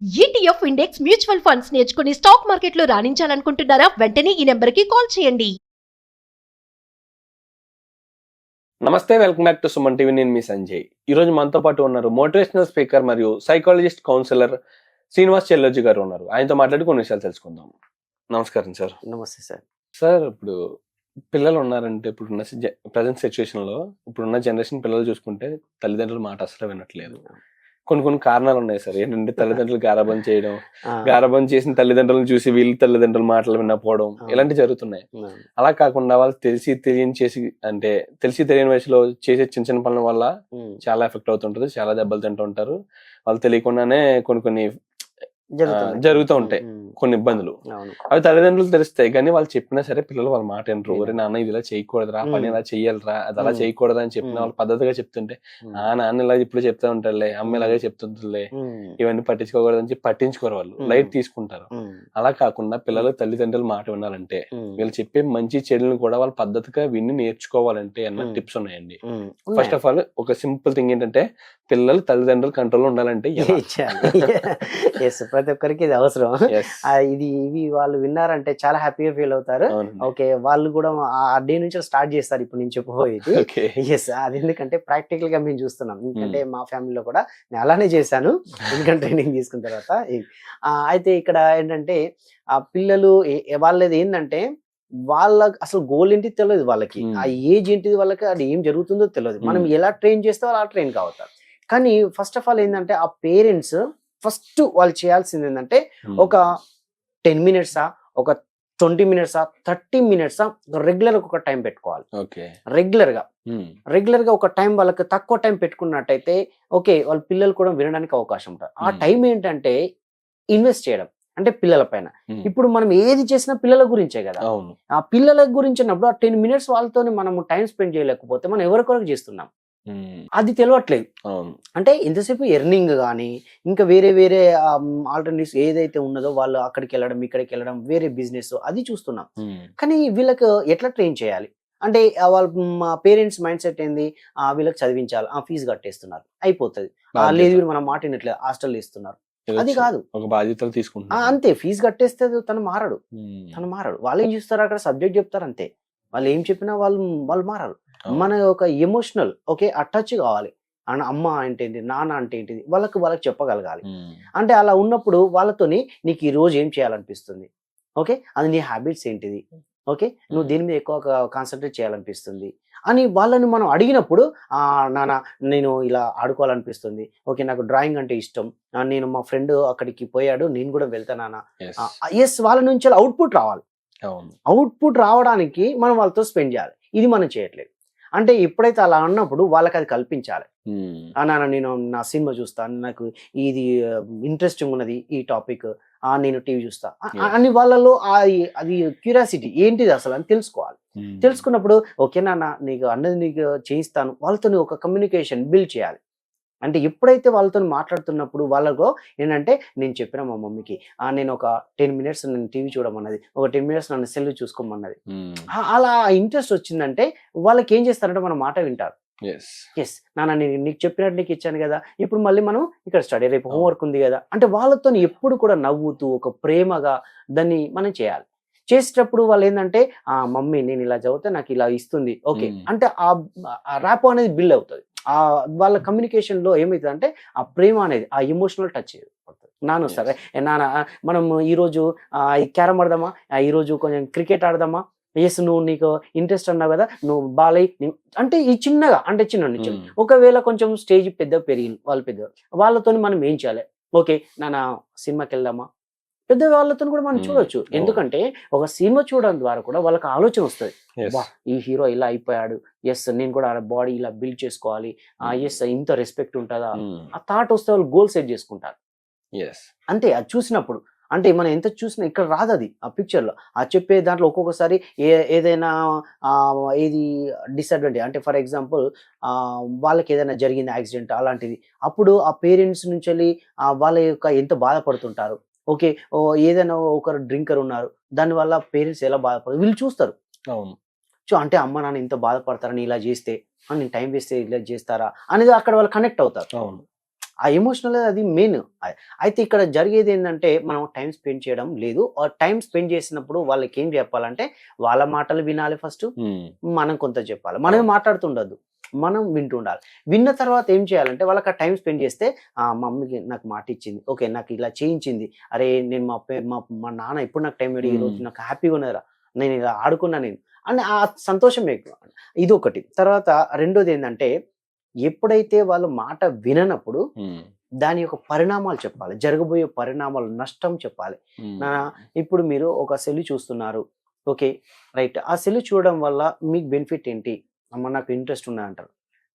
ETF index mutual funds నేర్చుకుని stock మార్కెట్లో రాణించాలనుకుంటున్నారా? వెంటనే ఈ నెంబర్కి కాల్ చేయండి. నమస్తే, welcome back to Suman TV. నేను మీ సంజయ్. ఈ రోజు మనతో పాటు ఉన్నారు మోటివేషనల్ స్పీకర్ మరియు సైకాలజిస్ట్ కౌన్సిలర్ శ్రీనివాస్ చెల్లెజ్జి గారు ఉన్నారు. ఆయనతో మాట్లాడి కొన్ని విషయాలు తెలుసుకుందాం. నమస్కారం సార్. నమస్తే సార్. సార్, ఇప్పుడు పిల్లలు ఉన్నారంటే ఇప్పుడున్న ప్రజెంట్ సిచ్యువేషన్ లో ఇప్పుడున్న జనరేషన్ పిల్లలు చూసుకుంటే తల్లిదండ్రుల మాట అసలు వినట్లేదు. కొన్ని కారణాలు ఉన్నాయి సార్. ఏంటంటే తల్లిదండ్రులు గారాబం చేయడం, గారాబం చేసిన తల్లిదండ్రులను చూసి వీళ్ళు తల్లిదండ్రుల మాటలు వినకపోవడం, ఇలాంటివి జరుగుతున్నాయి. అలా కాకుండా వాళ్ళు తెలిసి తెలియని వయసులో చేసే చిన్న చిన్న పనుల వల్ల చాలా ఎఫెక్ట్ అవుతుంటది, చాలా దెబ్బలు తింటూ ఉంటారు. వాళ్ళు తెలియకుండానే కొన్ని జరుగుతూ ఉంటాయి కొన్ని ఇబ్బందులు. అవి తల్లిదండ్రులు తెలుస్తాయి, కానీ వాళ్ళు చెప్పినా సరే పిల్లలు వాళ్ళ మాట వినరు. ఒరే నాన్న ఇది ఇలా చేయకూడదురా, పని ఇలా చెయ్యాలరా, అది అలా చేయకూడదు అని చెప్పిన వాళ్ళు పద్ధతిగా చెప్తుంటే నాన్న ఇలా ఇప్పుడు చెప్తా ఉంటారులే, అమ్మ ఇలాగే చెప్తుందిలే, ఇవన్నీ పట్టించుకోకూడదని చెప్పి పట్టించుకోరు, వాళ్ళు లైట్ తీసుకుంటారు. అలా కాకుండా పిల్లలు తల్లిదండ్రులు మాట వినాలంటే, వీళ్ళు చెప్పే మంచి చెడులను కూడా వాళ్ళు పద్ధతిగా విని నేర్చుకోవాలంటే అన్న టిప్స్ ఉన్నాయండి. ఫస్ట్ ఆఫ్ ఆల్ ఒక సింపుల్ థింగ్ ఏంటంటే, పిల్లలు తల్లిదండ్రులు కంట్రోల్ ఉండాలంటే ప్రతి ఒక్కరికి ఇది అవసరం. ఇవి వాళ్ళు విన్నారంటే చాలా హ్యాపీగా ఫీల్ అవుతారు. ఓకే, వాళ్ళు కూడా ఆ డే నుంచి స్టార్ట్ చేస్తారు ఇప్పుడు నేను చెప్పబోయేది. ఎస్, అది ఎందుకంటే ప్రాక్టికల్ గా మేము చూస్తున్నాం. ఎందుకంటే మా ఫ్యామిలీలో కూడా నేను అలానే చేశాను, ఎందుకంటే ట్రైనింగ్ తీసుకున్న తర్వాత. అయితే ఇక్కడ ఏంటంటే ఆ పిల్లలు వాళ్ళది ఏంటంటే వాళ్ళ అసలు గోల్ ఏంటి తెలియదు వాళ్ళకి, ఆ ఏజ్ ఏంటిది వాళ్ళకి, అది ఏం జరుగుతుందో తెలియదు. మనం ఎలా ట్రైన్ చేస్తే వాళ్ళు అలా ట్రైన్ కావుతారు. కానీ ఫస్ట్ ఆఫ్ ఆల్ ఏంటంటే ఆ పేరెంట్స్ ఫస్ట్ వాళ్ళు చేయాల్సింది ఏంటంటే ఒక 10 minutes, ఒక 20 minutes, 30 minutes రెగ్యులర్ ఒక టైం పెట్టుకోవాలి. రెగ్యులర్ గా ఒక టైం వాళ్ళకి తక్కువ టైం పెట్టుకున్నట్టయితే ఓకే, వాళ్ళ పిల్లలు కూడా వినడానికి అవకాశం ఉంటుంది. ఆ టైం ఏంటంటే ఇన్వెస్ట్ చేయడం, అంటే పిల్లల పైన. ఇప్పుడు మనం ఏది చేసినా పిల్లల గురించే కదా. ఆ పిల్లల గురించినప్పుడు ఆ 10 minutes వాళ్ళతో మనం టైం స్పెండ్ చేయలేకపోతే మనం ఎవరికొరకు చేస్తున్నాం అది తెలియట్లేదు. అంటే ఎంతసేపు ఎర్నింగ్ కానీ ఇంకా వేరే ఆల్టర్నేటివ్స్ ఏదైతే ఉన్నదో వాళ్ళు అక్కడికి వెళ్ళడం, ఇక్కడికి వెళ్ళడం, వేరే బిజినెస్ అది చూస్తున్నాం. కానీ వీళ్ళకి ఎట్లా ట్రైన్ చేయాలి అంటే వాళ్ళ మా పేరెంట్స్ మైండ్ సెట్ ఏంది, వీళ్ళకి చదివించాలి, ఫీజు కట్టేస్తున్నారు అయిపోతుంది, లేదు వీళ్ళు మన మాట వినట్లేదు, హాస్టల్ ఇస్తున్నారు, అది కాదు, ఒక బాధ్యతలు తీసుకుంటారు అంతే. ఫీజు కట్టేస్తే తను మారడు. వాళ్ళు ఏం చూస్తారు, అక్కడ సబ్జెక్ట్ చెప్తారు అంతే. వాళ్ళు ఏం చెప్పినా వాళ్ళు మారరు. మన ఒక ఎమోషనల్ ఓకే అటాచ్ కావాలి. అమ్మ అంటే ఏంటి, నాన్న అంటే ఏంటిది వాళ్ళకి చెప్పగలగాలి. అంటే అలా ఉన్నప్పుడు వాళ్ళతోని నీకు ఈ రోజు ఏం చేయాలనిపిస్తుంది, ఓకే అది నీ హ్యాబిట్స్ ఏంటిది, ఓకే నువ్వు దీని మీద ఎక్కువ కాన్సన్ట్రేట్ చేయాలనిపిస్తుంది అని వాళ్ళని మనం అడిగినప్పుడు, నాన్న నేను ఇలా ఆడుకోవాలనిపిస్తుంది, ఓకే నాకు డ్రాయింగ్ అంటే ఇష్టం, నేను మా ఫ్రెండ్ అక్కడికి పోయాడు నేను కూడా వెళ్తానా, ఎస్ వాళ్ళ నుంచి అవుట్పుట్ రావాలి. అవుట్పుట్ రావడానికి మనం వాళ్ళతో స్పెండ్ చేయాలి. ఇది మనం చేయట్లేదు. అంటే ఎప్పుడైతే అలా అన్నప్పుడు వాళ్ళకి అది కల్పించాలి. నాన్న నేను నా సినిమా చూస్తాను, నాకు ఇది ఇంట్రెస్టింగ్ ఉన్నది ఈ టాపిక్, నేను టీవీ చూస్తా అని వాళ్ళలో అది క్యూరియాసిటీ ఏంటిది అసలు అని తెలుసుకోవాలి. తెలుసుకున్నప్పుడు ఓకే నాన్న నీకు అన్నది నీకు చేయిస్తాను, వాళ్ళతో ఒక కమ్యూనికేషన్ బిల్డ్ చేయాలి. అంటే ఎప్పుడైతే వాళ్ళతో మాట్లాడుతున్నప్పుడు వాళ్ళకు ఏంటంటే నేను చెప్పిన మా మమ్మీకి నేను ఒక 10 minutes నేను టీవీ చూడమన్నది, ఒక 10 minutes నన్ను సెల్ చూసుకోమన్నది, అలా ఇంట్రెస్ట్ వచ్చిందంటే వాళ్ళకి ఏం చేస్తారంటే మన మాట వింటారు. ఎస్ నాన్న నీకు చెప్పినట్టు నీకు ఇచ్చాను కదా, ఇప్పుడు మళ్ళీ మనం ఇక్కడ స్టడీ, రేపు హోంవర్క్ ఉంది కదా, అంటే వాళ్ళతో ఎప్పుడు కూడా నవ్వుతూ ఒక ప్రేమగా దాన్ని మనం చేయాలి. చేసేటప్పుడు వాళ్ళు ఏంటంటే మమ్మీ నేను ఇలా చదివితే నాకు ఇలా ఇస్తుంది, ఓకే అంటే ఆ ర్యాపో అనేది బిల్డ్ అవుతుంది. వాళ్ళ కమ్యూనికేషన్ లో ఏమవుతుంది అంటే ఆ ప్రేమ అనేది, ఆ ఎమోషనల్ టచ్ నాన్న సరే నాన్న మనం ఈరోజు క్యారమ్ ఆడదామా, ఈరోజు కొంచెం క్రికెట్ ఆడదామా, ఎస్ నువ్వు నీకు ఇంట్రెస్ట్ అన్నావు కదా నువ్వు బాలయ్య అంటే ఈ చిన్నగా అంటే చిన్న నుంచి. ఒకవేళ కొంచెం స్టేజ్ పెద్ద పెరిగింది, వాళ్ళు పెద్ద వాళ్ళతో మనం ఏం చేయాలి, ఓకే నాన్న సినిమాకి వెళ్దామా, పెద్ద వాళ్ళతో కూడా మనం చూడొచ్చు. ఎందుకంటే ఒక సినిమా చూడడం ద్వారా కూడా వాళ్ళకి ఆలోచన వస్తుంది, ఈ హీరో ఇలా అయిపోయాడు, ఎస్ నేను కూడా బాడీ ఇలా బిల్డ్ చేసుకోవాలి, ఎస్ ఇంత రెస్పెక్ట్ ఉంటుందా, ఆ థాట్ వస్తే వాళ్ళు గోల్ సెట్ చేసుకుంటారు. అంతే అది చూసినప్పుడు. అంటే మనం ఎంత చూసినా ఇక్కడ రాదు అది ఆ పిక్చర్ లో. ఆ చెప్పే దాంట్లో ఒక్కొక్కసారి ఏదైనా ఏది డిసడ్వాంటేజ్ అంటే ఫర్ ఎగ్జాంపుల్ వాళ్ళకి ఏదైనా జరిగింది యాక్సిడెంట్ అలాంటిది, అప్పుడు ఆ పేరెంట్స్ నుంచి వెళ్ళి వాళ్ళ యొక్క ఎంత బాధపడుతుంటారు, ఓకే ఏదైనా ఒకరు డ్రింకర్ ఉన్నారు దానివల్ల పేరెంట్స్ ఎలా బాధపడతారు వీళ్ళు చూస్తారు. సో అంటే అమ్మ నాన్న ఇంత బాధపడతారని ఇలా చేస్తే, నేను టైం వేస్తే ఇలా చేస్తారా అనేది అక్కడ వాళ్ళు కనెక్ట్ అవుతారు. ఆ ఎమోషనల్ అది మెయిన్. అయితే ఇక్కడ జరిగేది ఏంటంటే మనం టైం స్పెండ్ చేయడం లేదు. టైం స్పెండ్ చేసినప్పుడు వాళ్ళకి ఏం చెప్పాలంటే వాళ్ళ మాటలు వినాలి ఫస్ట్. మనం కొంత చెప్పాలి. మనమే మాట్లాడుతుండద్దు, మనం వింటుండాలి. విన్న తర్వాత ఏం చేయాలంటే వాళ్ళకి ఆ టైం స్పెండ్ చేస్తే మా మమ్మీకి నాకు మాట ఇచ్చింది, ఓకే నాకు ఇలా చేయించింది, అరే నేను మా నాన్న ఎప్పుడు నాకు టైం ఈ రోజు నాకు హ్యాపీగా ఉన్నదిరా, నేను ఇలా ఆడుకున్నా నేను అని ఆ సంతోషం ఎక్కువ. ఇది ఒకటి. తర్వాత రెండోది ఏంటంటే ఎప్పుడైతే వాళ్ళు మాట విననప్పుడు దాని యొక్క పరిణామాలు చెప్పాలి, జరగబోయే పరిణామాలు, నష్టం చెప్పాలి. ఇప్పుడు మీరు ఒక సెల్ చూస్తున్నారు, ఓకే రైట్, ఆ సెల్ చూడడం వల్ల మీకు బెనిఫిట్ ఏంటి, అమ్మ నాకు ఇంట్రెస్ట్ ఉన్నది అంటారు,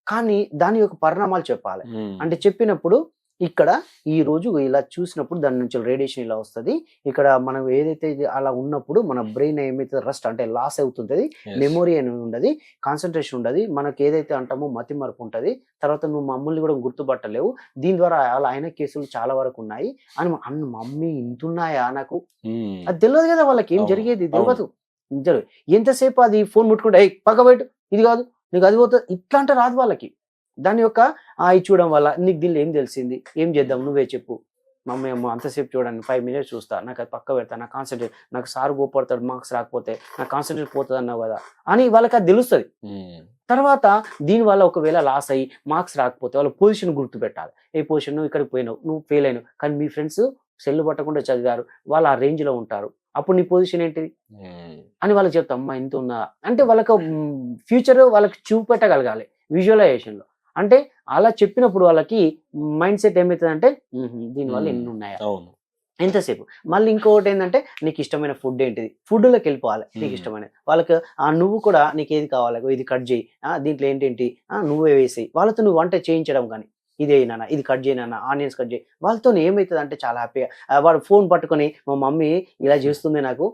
కానీ దాని యొక్క పరిణామాలు చెప్పాలి. అంటే చెప్పినప్పుడు ఇక్కడ ఈ రోజు ఇలా చూసినప్పుడు దాని నుంచి రేడియేషన్ ఇలా వస్తుంది, ఇక్కడ మనం ఏదైతే అలా ఉన్నప్పుడు మన బ్రెయిన్ ఏమైతే రస్ట్ అంటే లాస్ అవుతుంది, మెమొరీ అని ఉండదు, కాన్సన్ట్రేషన్ ఉండదు, మనకి ఏదైతే అంటామో మతి మరపు ఉంటుంది, తర్వాత నువ్వు మమ్మల్ని కూడా గుర్తుపట్టలేవు, దీని ద్వారా అలా అయిన కేసులు చాలా వరకు ఉన్నాయి అని మమ్మీ ఇంతున్నాయా నాకు అది తెలియదు కదా, వాళ్ళకి ఏం జరిగేది తెలియదు. ఎంతసేపు అది ఫోన్ ముట్టుకుంటే పక్క బయట ఇది కాదు నీకు అది పోతుంది ఇట్లా అంటే రాదు వాళ్ళకి. దాని యొక్క ఇది చూడడం వల్ల నీకు దీనిలో ఏం తెలిసింది, ఏం చేద్దాం నువ్వే చెప్పు, మమ్మీ అమ్మ అంతసేపు చూడండి 5 minutes చూస్తా, నాకు అది పక్క పెడతా, నాకు కాన్సన్ట్రేట్, నాకు సార్ కోపడతాడు మార్క్స్ రాకపోతే, నాకు కాన్సన్ట్రేట్ పోతుంది అన్నావు కదా అని వాళ్ళకి అది తెలుస్తుంది. తర్వాత దీనివల్ల ఒకవేళ లాస్ అయ్యి మార్క్స్ రాకపోతే వాళ్ళ పొజిషన్ గుర్తు పెట్టాలి. ఏ పొజిషన్, నువ్వు ఇక్కడికి పోయినావు, నువ్వు ఫెయిల్ అయినావు, కానీ మీ ఫ్రెండ్స్ సెల్లు పట్టకుండా చదివారు, వాళ్ళు ఆ రేంజ్ లో ఉంటారు, అప్పుడు నీ పొజిషన్ ఏంటిది అని వాళ్ళకి చెప్తా. అమ్మా ఇంత ఉన్నా అంటే వాళ్ళకి ఫ్యూచర్ వాళ్ళకి చూపెట్టగలగాలి విజువలైజేషన్ లో. అంటే అలా చెప్పినప్పుడు వాళ్ళకి మైండ్ సెట్ ఏమవుతుంది అంటే దీనివల్ల ఎన్ని ఉన్నాయా, ఎంతసేపు. మళ్ళీ ఇంకొకటి ఏంటంటే నీకు ఇష్టమైన ఫుడ్ ఏంటిది, ఫుడ్లోకి వెళ్ళిపోవాలి. నీకు ఇష్టమైన వాళ్ళకి నువ్వు కూడా నీకు ఏది కావాలి, ఇది కట్ చేయి, దీంట్లో ఏంటేంటి నువ్వే వేసేయి, వాళ్ళతో నువ్వు వంట చేయించడం. కానీ ఇదే నాన్న ఇది కట్ చేయనా, ఆనియన్స్ కట్ చేయి, వాళ్ళతో ఏమవుతుంది అంటే చాలా హ్యాపీగా వాడు ఫోన్ పట్టుకొని మా మమ్మీ ఇలా చేస్తుంది నాకు,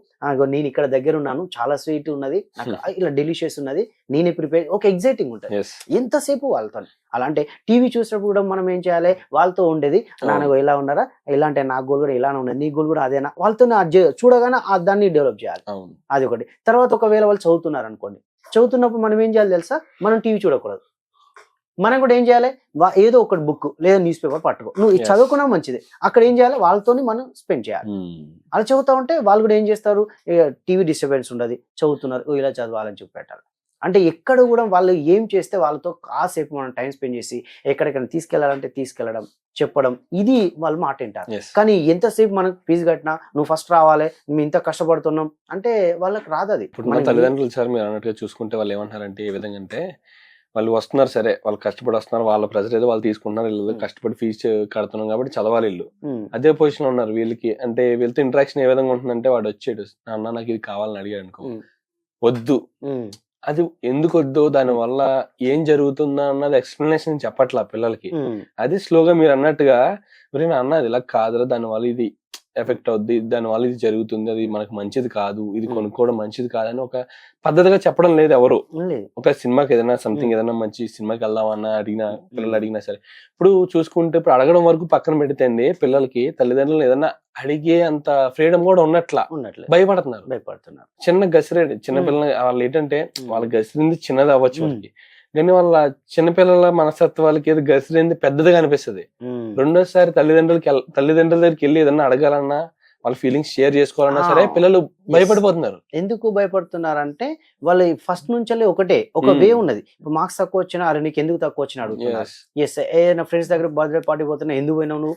నేను ఇక్కడ దగ్గర ఉన్నాను, చాలా స్వీట్ ఉన్నది నాకు, ఇలా డెలిషియస్ ఉన్నది, నేనే ప్రిపేర్, ఒక ఎగ్జైటింగ్ ఉంటుంది ఎంతసేపు వాళ్ళతో. అలా అంటే టీవీ చూసినప్పుడు కూడా మనం ఏం చేయాలి, వాళ్ళతో ఉండేది నాన్న ఎలా ఉన్నారా, ఎలా అంటే నా గోల్ కూడా ఇలానే ఉన్నది, నీ గోల్ కూడా అదేనా, వాళ్ళతో చూడగానే దాన్ని డెవలప్ చేయాలి. అది ఒకటి. తర్వాత ఒకవేళ వాళ్ళు చదువుతున్నారు అనుకోండి, చదువుతున్నప్పుడు మనం ఏం చేయాలి తెలుసా, మనం టీవీ చూడకూడదు, మనం కూడా ఏం చేయాలి, ఏదో ఒకటి బుక్ లేదా న్యూస్ పేపర్ పట్టుకో, నువ్వు చదువుకున్నా మంచిది, అక్కడ ఏం చేయాలి వాళ్ళతో మనం స్పెండ్ చేయాలి. అలా చదువుతా ఉంటే వాళ్ళు కూడా ఏం చేస్తారు, టీవీ డిస్టర్బెన్స్ ఉండదు, చదువుతున్నారు ఇలా చదవాలని చెప్పి పెట్టాలి. అంటే ఎక్కడ కూడా వాళ్ళు ఏం చేస్తే వాళ్ళతో కాసేపు మనం టైం స్పెండ్ చేసి ఎక్కడికైనా తీసుకెళ్లాలంటే తీసుకెళ్లడం, చెప్పడం, ఇది వాళ్ళు మాట వింటారు. కానీ ఎంతసేపు మనకు ఫీజు కట్టినా నువ్వు ఫస్ట్ రావాలి, మేము ఇంత కష్టపడుతున్నాం అంటే వాళ్ళకి రాదు. అది తల్లిదండ్రులు సార్ మీరు అన్నట్టుగా చూసుకుంటే వాళ్ళు ఏమంటారంటే ఏ విధంగా అంటే, వాళ్ళు వస్తున్నారు సరే, వాళ్ళు కష్టపడి వస్తున్నారు, వాళ్ళ ప్రెజర్ ఏదో వాళ్ళు తీసుకుంటున్నారు, వీళ్ళు కష్టపడి ఫీజు కడుతున్నాం కాబట్టి చదవాలి వీళ్ళు, అదే పొజిషన్ లో ఉన్నారు. వీళ్ళకి అంటే వీళ్ళతో ఇంటరాక్షన్ ఏ విధంగా ఉంటుందంటే, వాడు వచ్చాడు అన్న నాకు ఇది కావాలని అడిగాడు అనుకో, వద్దు, అది ఎందుకు వద్దు, దాని వల్ల ఏం జరుగుతుందా అన్నది ఎక్స్ప్లెనేషన్ చెప్పట్లా పిల్లలకి. అది స్లోగా మీరు అన్నట్టుగా మరి అన్నది ఇలా కాదురా, దాని వల్ల ఇది ఎఫెక్ట్ అవుద్ది, దాని వల్ల ఇది జరుగుతుంది, అది మనకు మంచిది కాదు, ఇది కొనుక్కోవడం మంచిది కాదని ఒక పద్ధతిగా చెప్పడం లేదు ఎవరు. ఒక సినిమాకి ఏదైనా సంథింగ్ ఏదైనా మంచి సినిమాకి వెళ్దామన్నా పిల్లలు అడిగినా సరే, ఇప్పుడు చూసుకుంటే ఇప్పుడు అడగడం వరకు పక్కన పెడితే అండి, పిల్లలకి తల్లిదండ్రులు ఏదైనా అడిగే అంత ఫ్రీడమ్ కూడా ఉన్నట్లే భయపడుతున్నారు. చిన్న గసిరేడు చిన్న పిల్లలు వాళ్ళు ఏంటంటే వాళ్ళ గసిరింది చిన్నది అవ్వచ్చు వాళ్ళకి, కానీ వాళ్ళ చిన్నపిల్లల మనస్తత్వాలకి ఏదో గసిరింది పెద్దదిగా అనిపిస్తుంది. రెండోసారి తల్లిదండ్రుల దగ్గరికి వెళ్ళి ఏదన్నా అడగాలన్నా, వాళ్ళ ఫీలింగ్స్ షేర్ చేసుకోవాలన్నా సరే పిల్లలు భయపడిపోతున్నారు. ఎందుకు భయపడుతున్నారంటే వాళ్ళు ఫస్ట్ నుంచి ఒకటే ఒక వే ఉన్నది. ఇప్పుడు మార్క్స్ తక్కువ వచ్చినా అరే నీకు ఎందుకు తక్కువ వచ్చినా అడుగుతున్నారు. ఎస్, ఏదైనా ఫ్రెండ్స్ దగ్గర బర్త్డే పార్టీ పోతున్నా ఎందుకు పోయినావు నువ్వు,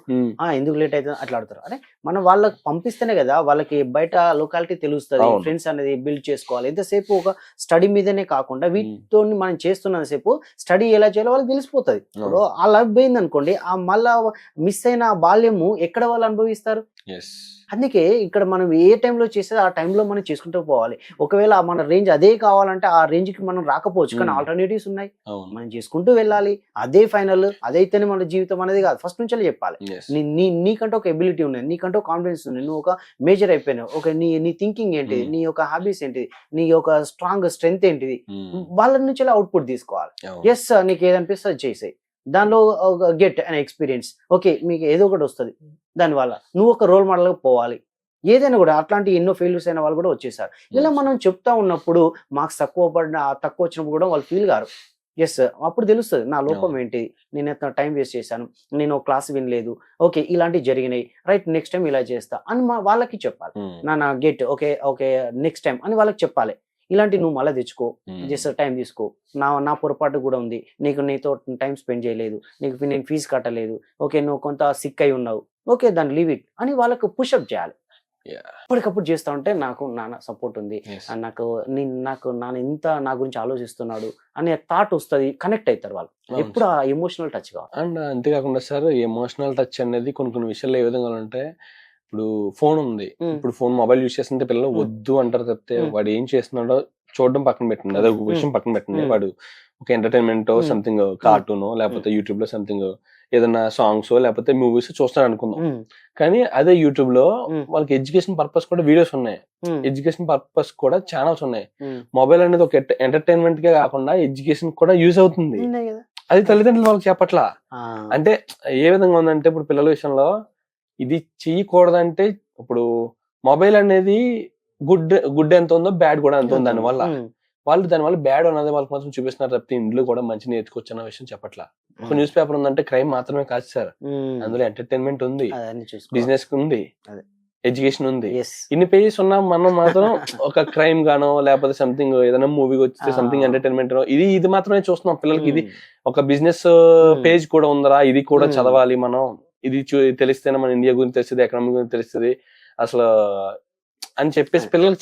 ఎందుకు లేట్ అవుతుంది అట్లా అడుగుతారు. అరే మనం వాళ్ళకి పంపిస్తేనే కదా వాళ్ళకి బయట లొకాలిటీ తెలుస్తుంది, ఫ్రెండ్స్ అనేది బిల్డ్ చేసుకోవాలి. ఎంతసేపు ఒక స్టడీ మీదనే కాకుండా వీటితో మనం చేస్తున్నంతసేపు స్టడీ ఎలా చేయాలో వాళ్ళకి తెలిసిపోతుంది. ఇప్పుడు ఆ లవ్ పోయింది అనుకోండి, ఆ మళ్ళా మిస్ అయిన బాల్యము ఎక్కడ వాళ్ళు అనుభవిస్తారు. అందుకే ఇక్కడ మనం ఏ టైంలో చేసేది ఆ టైంలో మనం చేసుకుంటూ పోవాలి. ఒకవేళ మన రేంజ్ అదే కావాలంటే ఆ రేంజ్ కి మనం రాకపోవచ్చు, కానీ ఆల్టర్నేటివ్స్ ఉన్నాయి, మనం చేసుకుంటూ వెళ్ళాలి. అదే ఫైనల్, అదైతేనే మన జీవితం అనేది కాదు. ఫస్ట్ నుంచి చెప్పాలి, నీకంటే ఒక ఎబిలిటీ ఉన్నది, నీకంటే కాన్ఫిడెన్స్ ఉంది, నువ్వు ఒక మేజర్ అయిపోయినావు, ఒక నీ థింకింగ్ ఏంటిది, నీ యొక్క హాబీస్ ఏంటిది, నీ యొక్క స్ట్రెంగ్త్ ఏంటిది, వాళ్ళ నుంచి అవుట్పుట్ తీసుకోవాలి. ఎస్, నీకు ఏదనిపిస్తుంది చేసేయి, దానిలో గెట్ అన్ ఎక్స్పీరియన్స్. ఓకే, మీకు ఏదో ఒకటి వస్తుంది, దానివల్ల నువ్వు ఒక రోల్ మోడల్గా పోవాలి. ఏదైనా కూడా అట్లాంటి ఎన్నో ఫెయిల్యూర్స్ అయిన వాళ్ళు కూడా వచ్చేసారు. ఇలా మనం చెప్తా ఉన్నప్పుడు మార్క్స్ తక్కువ వచ్చినప్పుడు కూడా వాళ్ళు ఫీల్ గారు, ఎస్ అప్పుడు తెలుస్తుంది నా లోపం అవును. ఏంటి, నేను ఎంత టైం వేస్ట్ చేశాను, నేను క్లాస్ వినలేదు, ఓకే ఇలాంటివి జరిగినాయి, రైట్ నెక్స్ట్ టైం ఇలా చేస్తా అని వాళ్ళకి చెప్పాలి. నా get okay okay next time అని వాళ్ళకి చెప్పాలి. ఇలాంటి నువ్వు మళ్ళీ తెచ్చుకో, జస్ట్ టైం తీసుకో, నా పొరపాటు కూడా ఉంది, నీతో టైం స్పెండ్ చేయలేదు, నేను ఫీజు కట్టలేదు, ఓకే నువ్వు కొంత సిక్ అయి ఉన్నావు, ఓకే దాన్ని లీవ్ ఇట్ అని వాళ్ళకు పుషప్ చేయాలి. అప్పటికప్పుడు చేస్తా ఉంటే నాకు నాన్న సపోర్ట్ ఉంది, నాకు నాన్న ఇంత నా గురించి ఆలోచిస్తున్నాడు అనే థాట్ వస్తుంది, కనెక్ట్ అవుతారు వాళ్ళు. ఎప్పుడు ఆ ఎమోషనల్ టచ్ కావాలి. అండ్ అంతేకాకుండా సార్ ఎమోషనల్ టచ్ అనేది కొన్ని కొన్ని విషయాలు ఏ విధంగా అంటే ఇప్పుడు ఫోన్ ఉంది, ఇప్పుడు ఫోన్ మొబైల్ యూస్ చేస్తుంటే పిల్లలు వద్దు అంటారు తప్పితే వాడు ఏం చేస్తున్నాడో చూడడం పక్కన పెట్టండి, అదే ఒక విషయం పక్కన పెట్టండి. వాడు ఒక ఎంటర్టైన్మెంట్ సంథింగ్ కార్టూన్ లేకపోతే యూట్యూబ్ లో సంథింగ్ ఏదైనా సాంగ్స్ లేకపోతే మూవీస్ చూస్తాడు అనుకుందాం, కానీ అదే యూట్యూబ్ లో వాళ్ళకి ఎడ్యుకేషన్ పర్పస్ కూడా వీడియోస్ ఉన్నాయి, ఎడ్యుకేషన్ పర్పస్ కూడా ఛానల్స్ ఉన్నాయి. మొబైల్ అనేది ఒక ఎంటర్టైన్మెంట్ గా కాకుండా ఎడ్యుకేషన్ కూడా యూజ్ అవుతుంది. అది తల్లిదండ్రులు వాళ్ళకి చెప్పట్లా. అంటే ఏ విధంగా ఉందంటే ఇప్పుడు పిల్లల విషయంలో ఇది చెయ్యకూడదంటే ఇప్పుడు మొబైల్ అనేది గుడ్ ఎంత ఉందో బ్యాడ్ కూడా ఎంత ఉంది. దానివల్ల దానివల్ల బ్యాడ్ అనేది వాళ్ళకి మాత్రం చూపిస్తున్నారు తప్పితే ఇంట్లో కూడా మంచి నేర్చుకోవచ్చు అన్న విషయం చెప్పట్లా. ఒక న్యూస్ పేపర్ ఉందంటే క్రైమ్ మాత్రమే కాదు సార్, అందులో ఎంటర్టైన్మెంట్ ఉంది, బిజినెస్ ఉంది, ఎడ్యుకేషన్ ఉంది. ఇన్ని పేజెస్ ఉన్నా మనం మాత్రం ఒక క్రైమ్ గానో లేకపోతే సంథింగ్ ఏదైనా మూవీ వచ్చి సంథింగ్ ఎంటర్టైన్మెంట్ ఇది మాత్రమే చూస్తున్నాం. పిల్లలకి ఇది ఒక బిజినెస్ పేజ్ కూడా ఉందరా, ఇది కూడా చదవాలి మనం, ఇది తెలిస్తేనే మన ఇండియా గురించి తెలుస్తుంది, ఎకనామీ గురించి తెలుస్తుంది అసలు అని చెప్పేసి పిల్లలకి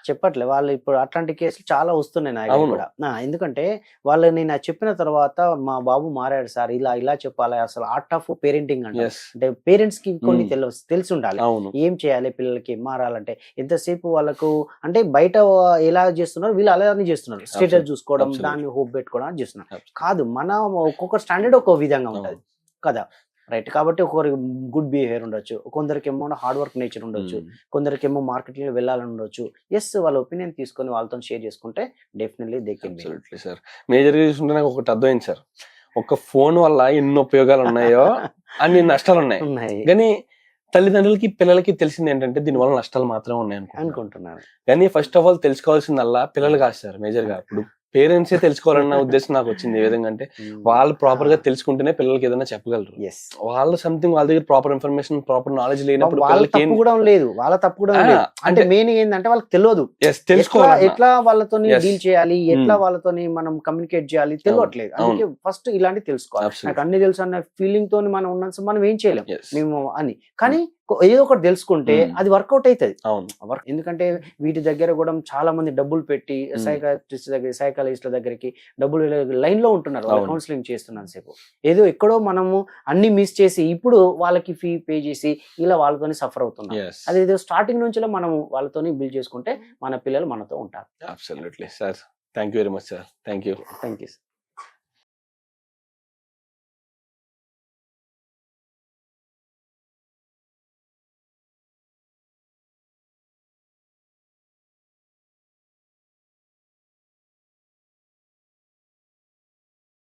చెప్పట్లే. వాళ్ళు ఇప్పుడు అట్లాంటి కేసులు చాలా వస్తున్నాయి నాకు కూడా. ఎందుకంటే వాళ్ళు నేను చెప్పిన తర్వాత మా బాబు మారాడు సార్, ఇలా చెప్పాలి, అసలు ఆర్ట్ ఆఫ్ పేరెంటింగ్ అంటే పేరెంట్స్ కి కొన్ని తెలిసి ఉండాలి ఏం చేయాలి పిల్లలకి మారాలంటే. ఎంతసేపు వాళ్ళకు అంటే బయట ఎలా చేస్తున్నారు వీళ్ళు అలానే చేస్తున్నారు, స్టేటస్ చూసుకోవడం, దాన్ని హోప్ పెట్టుకోవడం చేస్తున్నారు. కాదు, మన ఒక్కొక్క స్టాండర్డ్ ఒక్కో విధంగా ఉంటది కదా, రైట్. కాబట్టి ఒకరికి గుడ్ బిహేవియర్ ఉండొచ్చు, కొందరికి ఏమో హార్డ్ వర్క్ నేచర్ ఉండొచ్చు, కొందరికి ఏమో మార్కెటింగ్ లో వెళ్ళాలని ఉండొచ్చు. ఎస్, వాళ్ళ ఒపీనియన్ తీసుకొని వాళ్ళతో షేర్ చేసుకుంటే definitely they can be. Sir major గా చూసుకుంటే నాకు ఒకటి అర్థమైంది సార్, ఒక ఫోన్ వల్ల ఎన్ని ఉపయోగాలు ఉన్నాయో అన్ని నష్టాలు ఉన్నాయి. కానీ తల్లిదండ్రులకి పిల్లలకి తెలిసింది ఏంటంటే దీని వల్ల నష్టాలు మాత్రమే ఉన్నాయి అనుకుంటున్నాను. కానీ ఫస్ట్ ఆఫ్ ఆల్ తెలుసుకోవాల్సిందల్లా పిల్లలు కాదు సార్, మేజర్ గా ఇప్పుడు పేరెంట్సే తెలుసుకోవాలన్న ఉద్దేశం నాకు వచ్చింది. ఏ విధంగా అంటే వాళ్ళు ప్రాపర్ గా తెలుసుకుంటేనే పిల్లలకి ఏదైనా చెప్పగలరు. వాళ్ళు సంథింగ్ వాళ్ళ దగ్గర ప్రాపర్ ఇన్ఫర్మేషన్ ప్రాపర్ నాలెడ్జ్ లేనప్పుడు వాళ్ళ తప్పు కూడా లేదు. అంటే మెయిన్ ఏంటంటే వాళ్ళకి తెలియదు, తెలుసుకోవాలి ఎట్లా వాళ్ళతో డీల్ చేయాలి, ఎట్లా వాళ్ళతో మనం కమ్యూనికేట్ చేయాలి తెలియట్లేదు. అందుకే ఫస్ట్ ఇలాంటి తెలుసుకోవాలి. నాకు అన్ని తెలుసు అన్న ఫీలింగ్ తోని మనం ఉన్న మనం ఏం చేయలేం మేము అని. కానీ ఏదో ఒకటి తెలుసుకుంటే అది వర్కౌట్ అవుతుంది. ఎందుకంటే వీటి దగ్గర కూడా చాలా మంది డబ్బులు పెట్టి సైకాట్రిస్ట్ దగ్గర సైకాలజిస్ట్ల దగ్గరికి డబ్బులు లైన్ లో ఉంటున్నారు, కౌన్సిలింగ్ చేస్తున్నాను సేపు. ఏదో ఎక్కడో మనము అన్ని మిస్ చేసి ఇప్పుడు వాళ్ళకి ఫీ పే చేసి ఇలా వాళ్ళతోని సఫర్ అవుతున్నాం. అది ఏదో స్టార్టింగ్ నుంచి మనం వాళ్ళతోని బిల్డ్ చేసుకుంటే మన పిల్లలు మనతో ఉంటారు. Absolutely sir, thank you very much sir. Thank you.